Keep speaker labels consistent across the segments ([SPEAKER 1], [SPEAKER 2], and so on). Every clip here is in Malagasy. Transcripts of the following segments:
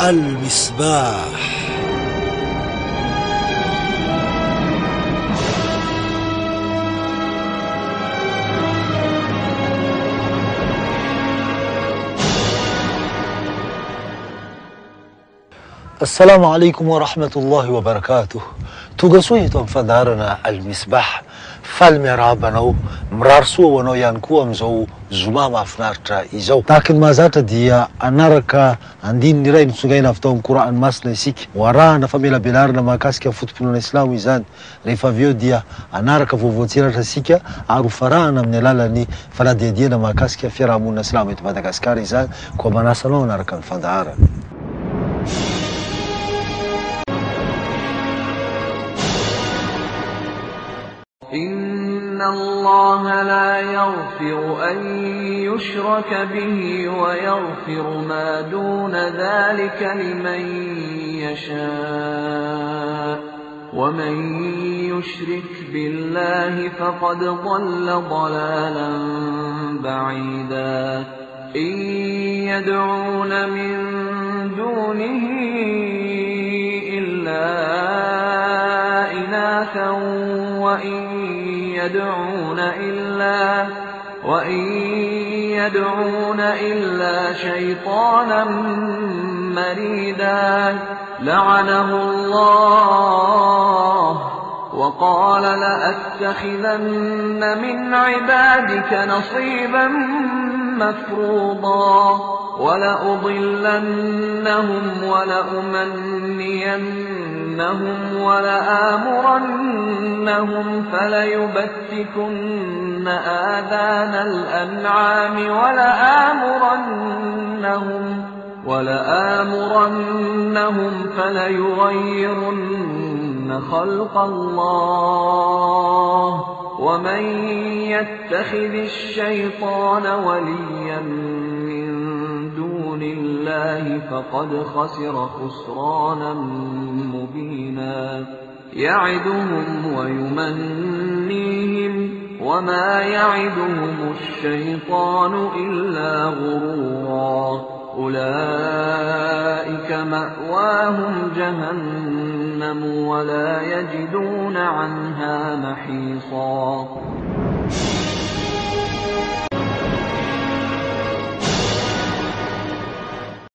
[SPEAKER 1] المصباح. السلام عليكم ورحمة الله وبركاته. تقصويتم فدارنا المصباح فالمرابنو مرارسو ونو ينكو مزو زمام فنارتا إزو لكن ما زالت دي أنارك عندين نرين سجين أفتهم قرآن ماسل سيك ورانا فميلا بلارنا ما كاسكا فوتبول الإسلام إزان ريفافيو دي أنارك فوفوتيرا سيكا عرفرانا من لالني فلا دينا ما كاسكا فيرامون الإسلام مدغاسكار إزان كوما ناسلون أركان فدارنا.
[SPEAKER 2] إن الله لا يغفر أن يشرك به ويغفر ما دون ذلك لمن يشاء ومن يشرك بالله فقد ضل ضلالا بعيدا إن يدعون من دونه إلا إناثا وإن يدعون إلا شيطانا مريدا لعنه الله وقال لأتخذن من عبادك نصيبا مفروضا ولأضلنهم ولأمنينهم ولآمرنهم فليبتكن آذان الأنعام ولآمرنهم فليغيرن خلق الله ومن يتخذ الشيطان وليا من دون الله فقد خسر خسرانا مبينا يعدهم ويمنيهم وما يعدهم الشيطان إلا غرورا أولئك مأواهم جهنم ولا يجدون عنها محيصا.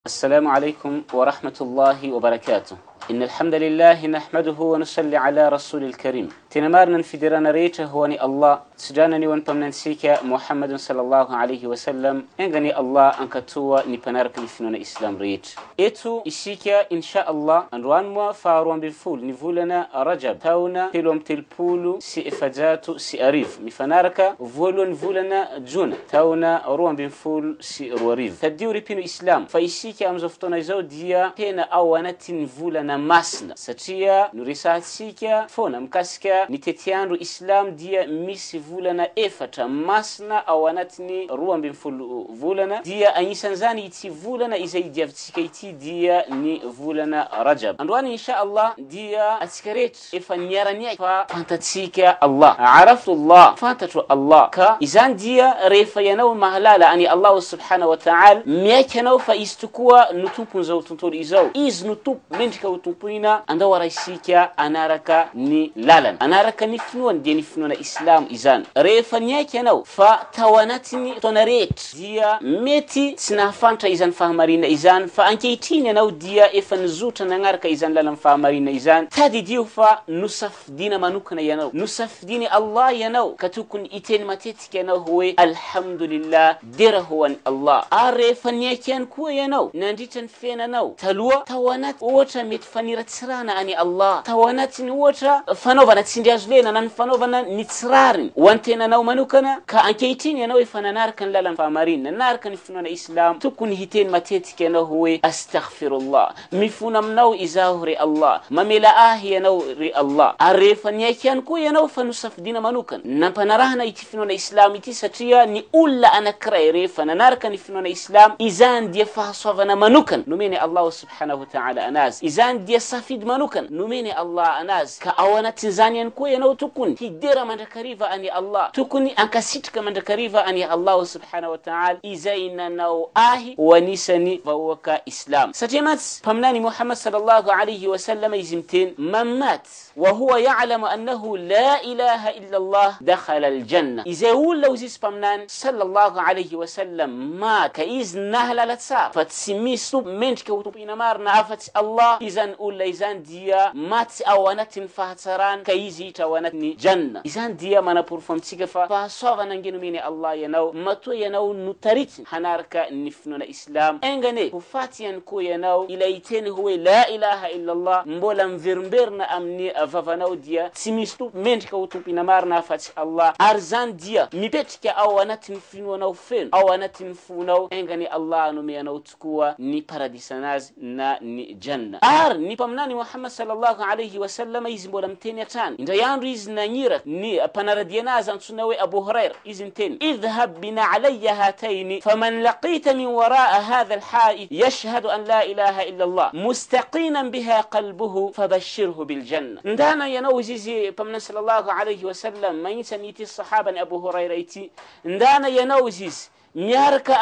[SPEAKER 3] السلام عليكم ورحمة الله وبركاته. إن الحمد لله نحمده ونصلي على رسول الكريم تنمارنا في درنا ريته هواني الله سجانني وانتم نسيك محمد صلى الله عليه وسلم إنغني الله أنكتوا نبنارك لفنون إسلام ريت إتو إشيكا إن شاء الله أنروان موا فاروان بالفول نفولنا رجب تاونا تلوم تلبولو سي إفجاتو سي أريف نفنارك فولو نفولنا جون تاونا روان بالفول سي رواريف تديو ريبينو إسلام فإشيكا أمزفتونا زوديا تينا أوانات نفولنا masna satria nurisasika fona mkasika nitetiandu islam dia misi vulana efata masna awanatni ruambi mfulu vulana dia anyisanzani iti vulana izaidia vitsika iti dia ni vulana rajab andwani insha Allah dia atikaret efanyarania fa fantatsika Allah araftu Allah fantatu Allah ka izan dia refa yanau mahalala ani Allah subhanahu wa ta'ala miakanau fa istukua nutupunza utuntori izau iz nutup mentika tumpina anda waraisika anaraka ni lalan anaraka ni fnuan dia ni fnuan islam izan refanya kenau fa tawanatni tonaret dia meti sinafanta izan fahmarina izan fa ankeitine nau dia ifan zuta nangarka izan lalan fahmarina izan tadi dio fa nusaf dina manukna yanau nusaf dini Allah yanau katukun iten matetika nau huwe alhamdulillah dirahuwan Allah arefanya ken ku yanau nanditan fena nau talwa tawanat wota mitfanira tsirana ani Allah tawanat ni wota fanova na tsindiazlena nan fanova na nitsrarin wantena nau manukana ka ankeitini yanau ifananar kan lalan fahmarina nar kan funana islam tukun hiten matetika nau huwe astaghfirullah mifuna mnau izahuri Allah mamila ahi nau ri Allah arefanya ken ku yanau fanusaf dina manukan nampanarahna itifuna islam itisatia ni ulla anakra refana nar kan funana islam izan dia fahsavana manukan numene Allah subhanahu wa ta'ala anas izan dia safid manukan numene Allah anas ka awana tinzanian ku yanau tukun hidera mandakariva ani Allah tukuni ankasitrika mandrakariva ani Allah subhanahu wa ta'ala izaina nao ahi wanisani vawaka islam satria mats pamnani Muhammad sallallahu alayhi wa sallam izimten mammat wa huwa ya'lamu annahu la ilaha illa Allah dakhala aljanna izaul lawzis pamnan sallallahu alayhi wa sallam ma ka iznahla latsa fatsimisu mentka utupina marna afat Allah izan ulla izan dia mat awanatin fahtsaran ka izita wanatni janna izan dia mana purfomtiga fa sova nangenu mini Allah yanau mato yanau nutarit hanarka nifnuna islam engane kufatian ko yanau ilaiteni huwa la ilaha illa Allah mbola mvirmberna amni avavanau dia simistu mentka utupina marna fat Allah arzan dia mipetka awanatin finwana ufen awanatin funau engane Allah no yanau tukua ni paradisanaz na ni janna ni pamnani Muhammad sallallahu alayhi wa sallam izimbola mteni atan inda yandu iznanyira ni panaradianaza nsunawe Abu Hurairah izinten idhhab bina alayya hataini faman laqita min wara'a hadha alha'id yashhadu an la ilaha illa Allah mustaqinan biha qalbuhu fabashshirhu bil janna ndana yanawzizi pamna sallallahu alayhi wa sallam mayitani sahaba Abu Hurairah iti ndana yanawzizi miarka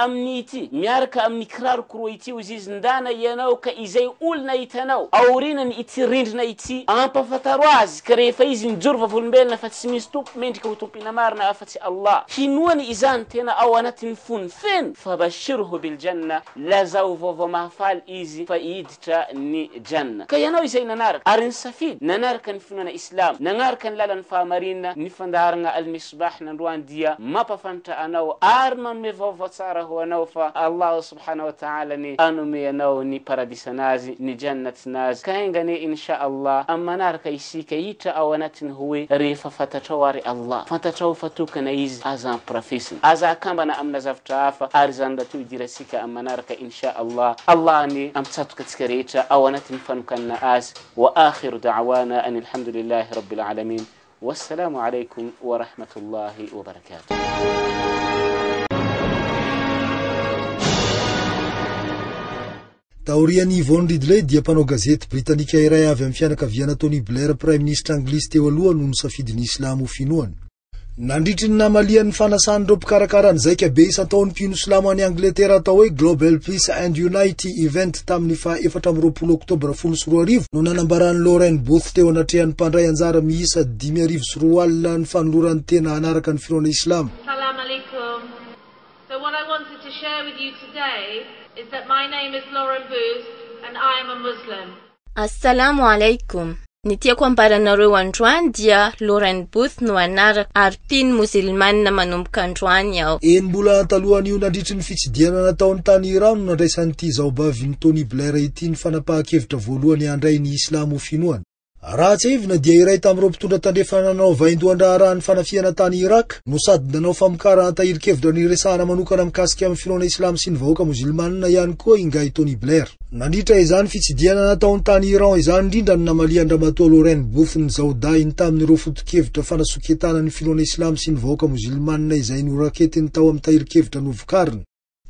[SPEAKER 3] amni krar kuroiti uziz ndana yanau ka izay ulna itanau aurinan itirindna iti ampa fatarwaz kare faizin jurfa fulmbelna fatsimistu mentka utupina marna afati Allah hinwani izan tena awanatin funfen fabashirhu bil janna la zawvo mahfal izi faidta ni janna kayanau izay nanar arin safid nanar kan funana islam nanar kan lalan famarina nifandarnga al misbah nan ruandia mapa fanta anau arman me فصار هو نوفا الله سبحانه وتعالى ني أنمي نوني paradisanazi ni jannat nazi kaengani insha Allah amma nar kai si kayita awanatin huwe rifa fatatawari Allah fatatau fatuka na izi azan profession aza kamba na amna zaftafa arzanda tu dirasika amma nar ka insha Allah Allah ni amtsatu katskareta awanatin fankan na as wa akhiru da'wana an alhamdulillahi rabbil alamin wassalamu alaykum wa rahmatullahi wa barakatuh.
[SPEAKER 1] Taorian'i Yvonne Ridley dia mpanao gazety britanika iray avy amin'ny fianakaviana Tony Blair prime ministre anglisy teo aloha no nisafidiny Islamo ho finoany. Nandritry ny namalian'ny fanasan'ireo mpikarakara zaika be isan-taon'ny mpino Islamo any Angletera atao hoe Global Peace and Unity event tamin'ny fa 14 Oktobra 2020 no nanambaran'ny Lauren Booth teo anatrehan'ny mpandray anjara miisa 504 alina ny fanoloran'ny tena anaraka ny finoana Islam.
[SPEAKER 4] Salam alaikum. So what I wanted to share with you today is that my name is Lauren Booth and I am a Muslim.
[SPEAKER 5] Assalamu alaikum. Nitia kwamba nareo androany dia Lauren Booth no anaraka ary tin musilman na manomboka androany yao.
[SPEAKER 1] Mbola talohan io nandritry ny fitsidiana nataon'ny tany Iran no nandraisan'ny ity zaobavy ny Tony Blair ity ny fanapahan-kevitra voalohany handray ny Islamo ho finoany. Raha tsy ivina dia iray tamin'ireo mpitondra tandrefana nanao vaindohan-draharahan'ny fanafiana tany Irak no sady nanao famokarana tahirin-kevitra ny resahana manokana mikasika amin'ny finoana Islam sy ny vahoaka musilmanina ihany koa ingay Tony Blair. Nandritra izany fitsidiana nataon'ny tany Iran izany indrindra no namalian-dramatoa Lauren Booth ny zaodainy tamin'ireo foto-kevitra fanasoketana ny finoana Islam sy ny vahoaka musilmanina izay noraketiny tao amin'ny tahirin-kevitra novokariny.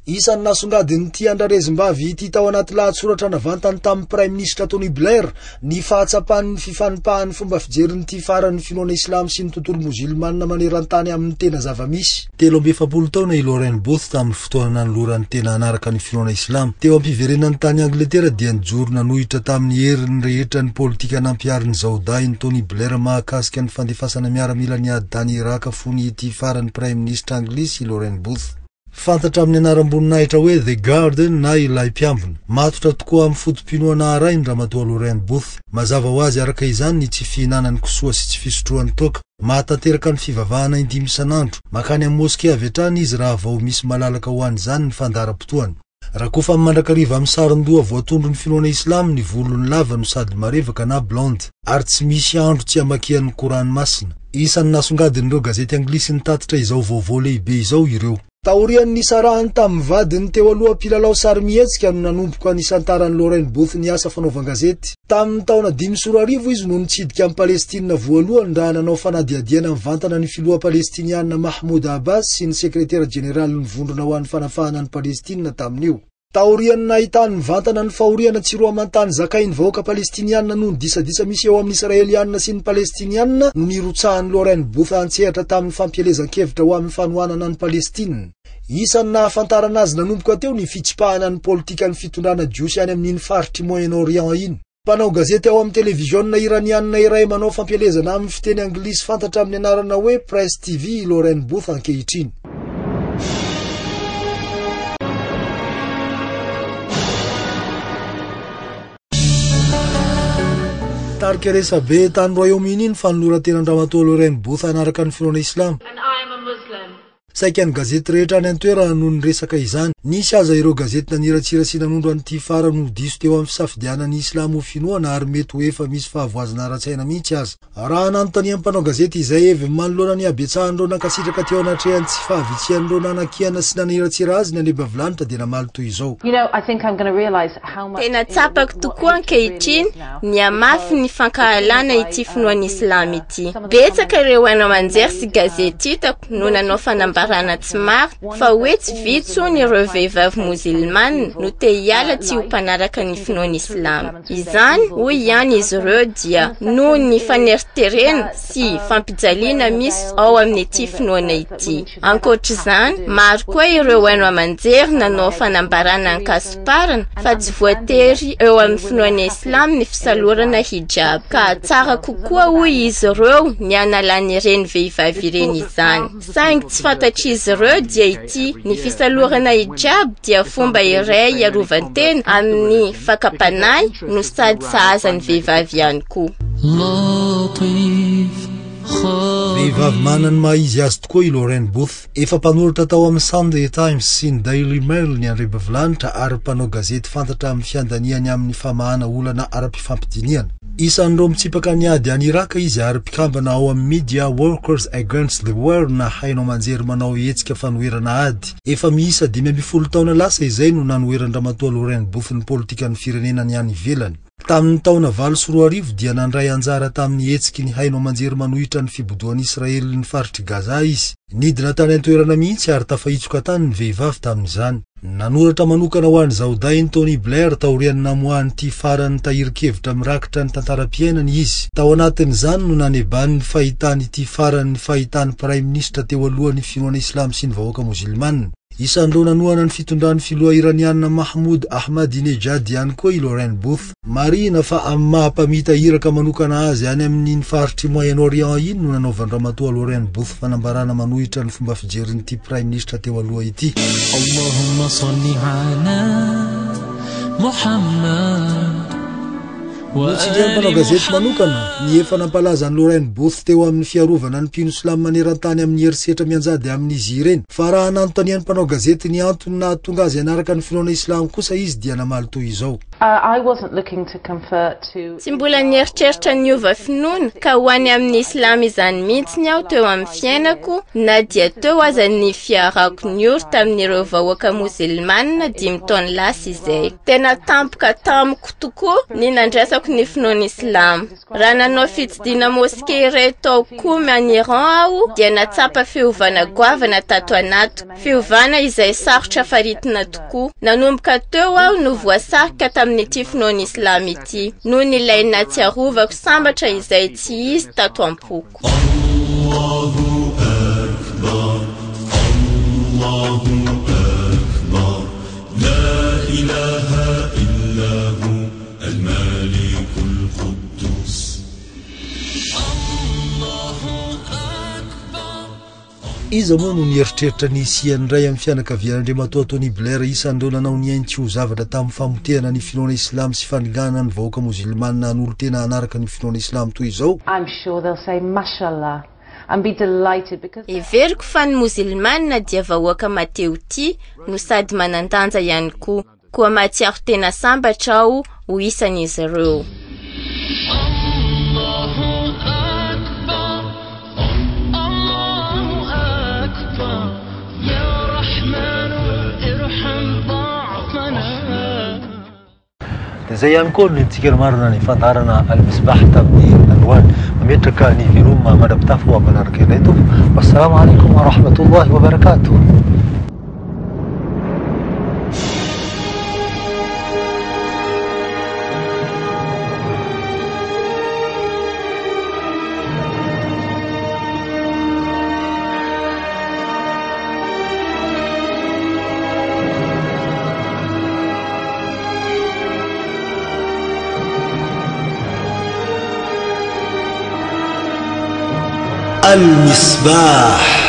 [SPEAKER 1] Isan'ny nasongadiny ity andrarezim-bavy ity tao anaty lahatsoratra navantany tamin'ny prime ministre Tony Blair ny fahatsapan'ny fifanipahan'ny fomba fijeriny ity faran'ny finoana Islam sy ny tontolo musilmanina maneran-tany amin'ny tena zava-misy. 17 taona i Lauren Booth tamin'ny fotoana nanoloran'ny tena anaraka ny finoana Islam. Teo ampiverenan'ny tany Angletera dia nijoro nanohitra tamin'ny herin'ny rehetra ny politika nampiarin'ny zaodainy Tony Blair mahakasika ny fandefasana miaramila ny ady tany Iraka fony ity faran'ny prime ministre anglisy Lauren Booth. Fantatra amin'ny anaram-boninahitra hoe The Guardian na ilay mpiambina. Matotra tokoa amin'ny fotom-pinoana arainy ramatoa Lauren Booth. Mazava ho azy araka izany ny tsy fihinanany kosoa sy tsy fisotroany toka. Mahatateraka ny fivavahana indimy isan'andro. Makany amin'ny moské avy hatrany izy raha vao misy malalaka ho an'izany ny fandaharam-potoany. Raha kofa amin'ny mandrakariva amin'ny sarin-doha voatondro ny finoana Islam ny volony lava no sady marevaka na blonde ary tsy misy andro tsy hamakian'ny Korany masina. Isan'ny nasongadin'ireo gazety anglisy ny tatitra izao vaovao lehibe izao ireo. Taorian'ny sarahany tamin'ny vadiny teo aloha mpilalao sary mihetsika no nanomboka nisantaran'ny Lauren Booth ny asa fanaovan-gazety. Tamin'ny taona 5 izy no nitsidika amin'ny Palestina voalohany raha nanao fanadiadiana mivantana ny filoha Palestiniana Mahmoud Abbas sy ny sekretera jeneraly ny vondrona ho an'ny fanafahana ny Palestina tamin'io.
[SPEAKER 6] taorian'ny nahitany mivantana ny fahoriana tsiro amantany zakainy vahoaka palestinianina noho ny disadisa misy eo amin'ny israelianina sy ny palestinianina no nirotsahan'ny Lauren Booth antsehatra tamin'ny fampielezan-kevitra ho amin'ny fanohanana ny Palestina. Isan'ny nahafantarana azy nanomboka teo ny fitsipahana ny politika ny fitondrana jiosy any amin'iny faritry Moyen-Orient iny. Mpanao gazety ao amin'ny televiziona iranianina iray manao fampielezana amin'ny fiteny anglisy fantatra amin'ny anarana hoe Press TV Lauren Booth ankehitriny. Tarika resabe tany Royaume-Uni ny fanoloran-tena andramatoa Lauren Booth anaraka ny finoana Islam.
[SPEAKER 4] And I am a Muslim.
[SPEAKER 6] Saika ny gazety rehetra any an-toerana noho ny resaka izany. Nisy aza ireo gazety naniratsira sy nanondro an'ity farany no diso teo amin'ny fisafidianan'ny Islam ho finoana ary mety ho efa misy fahavoazana ara-tsaina mihitsy aza. Raha nanontanian'ny mpanao gazety izay evy manoloana ny abetsahan'ireo nankasitraka teo anatrehany tsy fahavitsian'ireo nanakiana sy naniratsira azy naneba vilanitra dia namaly toy izao.
[SPEAKER 5] Tena tsapako tokoa ankehitriny ny amafy ny fankahalana ity finoana Islam ity. Betsaka ireo hanao manjery sy gazety hitako no nanao fanambarana tsy maro fa hoe tsy vitso ny ireo vehivavy musilmana no te hiala tsy ho mpanaraka ny finoana Islam. Izany hoy ihany izy ireo dia noho ny faneriterena sy fampijaliana misy ao amin'ity finoana ity. Ankoatr'izany, maro koa ireo hanao manjery nanao fanambarana ankasiparana fa tsy voatery eo amin'ny finoana Islam ny fisalorana hijab. Ka tsara kokoa hoy izy ireo ny analany ireny vehivavy ireny izany. Saingy tsy fantatr'izy ireo dia ity ny fisalorana hijab dia fomba iray iarovan-tena amin'ny fakapanahy no sady sahazan'ny vehivavy ihany koa.
[SPEAKER 6] Vehivavy manany maha-izy azy tokoa i Lauren Booth. Efa mpanoratra tao amin'ny Sunday Times sy ny Daily Mail ny andreba vilanitra ary mpanao gazety fantatra amin'ny fiandaniany amin'ny famahana olana ara-pifampidiniana. Isan'ireo mitsipaka ny ady any Iraka izy ary mpikambana ao amin'ny Media Workers Against the War na hainao manjery manao hetsika fanoherana ady. Efa miisa 12 taona lasa izay no nanoheran-dramatoa Lauren Booth ny politika ny firenena ny any ivelany. Tamin'ny taona 2014 dia nandray anjara tamin'ny hetsiky ny hainao manjery manohitra ny fibodohan'i Israely ny faritry Gaza izy. Nidina tany an-toerana mihitsy ary tafahitsoka tany ny vehivavy tamin'izany. Nanoratra manokana ho an'ny Zaudainy Tony Blair taorian'ny namoahany ity farany tahirikevitra mirakitra ny tantaram-piainany izy. Tao anatin'izany no nanebany ny fahitany ity farany ny fahitany Prime Ministra teo alohan'ny finoana Islam sy ny vahoaka musilmana. Isan'ireo nanohana ny fitondran'ny filoha iranianina Mahmoud Ahmadinejad ihany koa i Lauren Booth. Marina fa amin'ny mahampamita hiraka manokana azy any amin'ny faritry Moyen-Orient iny no nanaovan'andramatoa Lauren Booth fanambarana manohitra ny fomba fijerin'ity Prime Ministra teo aloha ity.
[SPEAKER 7] Allahumma salli ala Muhammad.
[SPEAKER 6] Tsy dia mpanao gazety manokana ny efa nampalaza ny Lauren Booth teo amin'ny fiarovana ny mpino Islam maneran-tany amin'ny herisetra mianjady amin'izy ireny. Fa raha nanontanian'ny mpanao gazety ny antony nahatonga azy hanaraka ny finoana Islam kosa izy dia namaly toy izao.
[SPEAKER 5] Tsy mbola nieritreritra niova finoana ka ho any amin'ny Islam izany mihitsy aho teo amin'ny fiainako na dia teo aza ny fiarako ny oro tamin'ireo vahoaka musilmana 5 taona lasa izay. Tena tampoka tamiko tokoa ny nandraisako ny finoana Islam. Raha nanao fitsidina moské iray tao koa any Iran aho dia natsapa fiovana goavana tato anatiko. Fiovana izay sarotra faritina tokoa. Nanomboka teo aho no voasarika tamin'ity finoana Islam ity. Noho ny ilay natsiarovako sambatra izay tsy izy tato am-poko.
[SPEAKER 7] Allahu Akbar, Allahu Akbar, la ilaha illa hu al-Malik al-Quddus.
[SPEAKER 6] Iza moa no nieritreritra ny isiany ray amin'ny fianakavian'andriamatoa Tony Blair isan'ireo nanao ny ainy tsy ho zavatra tamin'ny famotehana ny finoana Islam sy faningana ny vahoaka musilmana n'olo tena hanaraka ny finoana Islam toy izao.
[SPEAKER 5] Everiko fa ny musilmana dia vahoaka mateo ity no sady manandanja ihany koa matsiaro tena sambatra aho ho isan'izy ireo.
[SPEAKER 1] زي ينكون نتكلم مرنا نفطرنا المسبح تبني الألوان ميتك نيفيروم ما مدبتفوا بنركينيتو والسلام عليكم ورحمة الله وبركاته.
[SPEAKER 6] المصباح.